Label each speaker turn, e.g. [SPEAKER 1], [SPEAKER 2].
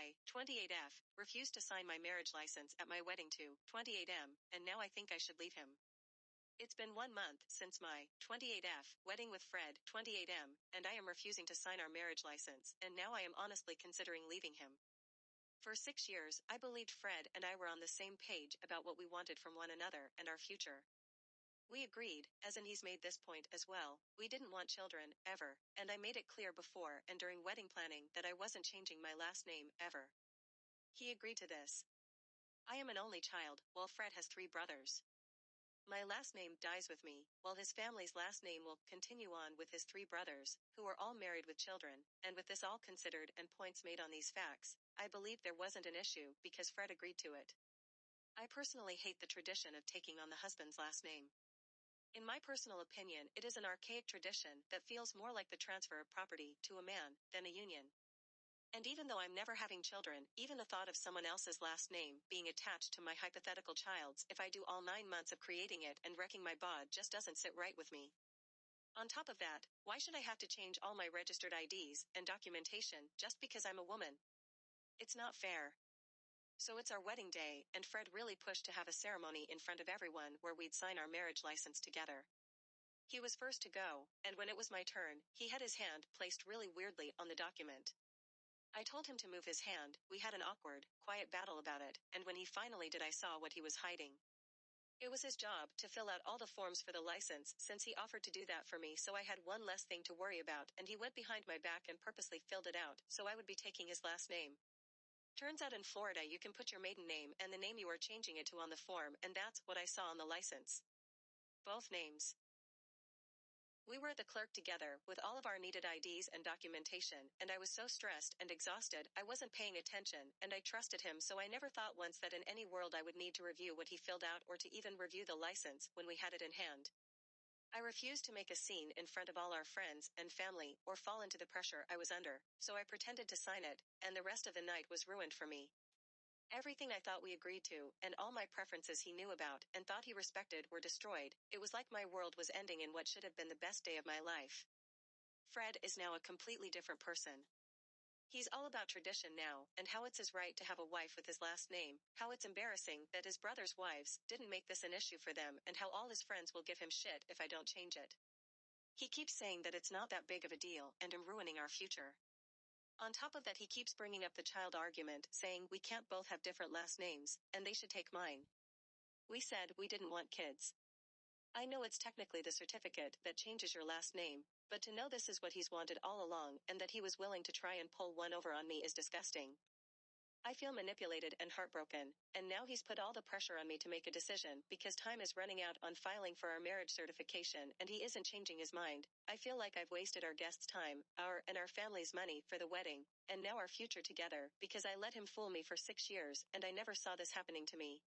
[SPEAKER 1] I, 28F, refused to sign my marriage license at my wedding to 28M, and now I think I should leave him. It's been 1 month since my 28F wedding with Fred 28M, and I am refusing to sign our marriage license, and now I am honestly considering leaving him. For 6 years, I believed Fred and I were on the same page about what we wanted from one another and our future. We agreed, as in he's made this point as well, we didn't want children, ever, and I made it clear before and during wedding planning that I wasn't changing my last name, ever. He agreed to this. I am an only child, while Fred has 3 brothers. My last name dies with me, while his family's last name will continue on with his 3 brothers, who are all married with children, and with this all considered and points made on these facts, I believed there wasn't an issue because Fred agreed to it. I personally hate the tradition of taking on the husband's last name. In my personal opinion, it is an archaic tradition that feels more like the transfer of property to a man than a union. And even though I'm never having children, even the thought of someone else's last name being attached to my hypothetical child's if I do all 9 months of creating it and wrecking my bod just doesn't sit right with me. On top of that, why should I have to change all my registered IDs and documentation just because I'm a woman? It's not fair. So it's our wedding day, and Fred really pushed to have a ceremony in front of everyone where we'd sign our marriage license together. He was first to go, and when it was my turn, he had his hand placed really weirdly on the document. I told him to move his hand, we had an awkward, quiet battle about it, and when he finally did I saw what he was hiding. It was his job to fill out all the forms for the license since he offered to do that for me so I had one less thing to worry about and he went behind my back and purposely filled it out so I would be taking his last name. Turns out in Florida you can put your maiden name and the name you are changing it to on the form and that's what I saw on the license. Both names. We were at the clerk together with all of our needed IDs and documentation, and I was so stressed and exhausted I wasn't paying attention, and I trusted him so I never thought once that in any world I would need to review what he filled out or to even review the license when we had it in hand. I refused to make a scene in front of all our friends and family or fall into the pressure I was under, so I pretended to sign it, and the rest of the night was ruined for me. Everything I thought we agreed to, and all my preferences he knew about and thought he respected were destroyed. It was like my world was ending in what should have been the best day of my life. Fred is now a completely different person. He's all about tradition now, and how it's his right to have a wife with his last name, how it's embarrassing that his brother's wives didn't make this an issue for them, and how all his friends will give him shit if I don't change it. He keeps saying that it's not that big of a deal and I'm ruining our future. On top of that he keeps bringing up the child argument, saying we can't both have different last names, and they should take mine. We said we didn't want kids. I know it's technically the certificate that changes your last name, but to know this is what he's wanted all along and that he was willing to try and pull one over on me is disgusting. I feel manipulated and heartbroken, and now he's put all the pressure on me to make a decision because time is running out on filing for our marriage certification and he isn't changing his mind. I feel like I've wasted our guests' time, our family's money for the wedding, and now our future together because I let him fool me for 6 years and I never saw this happening to me.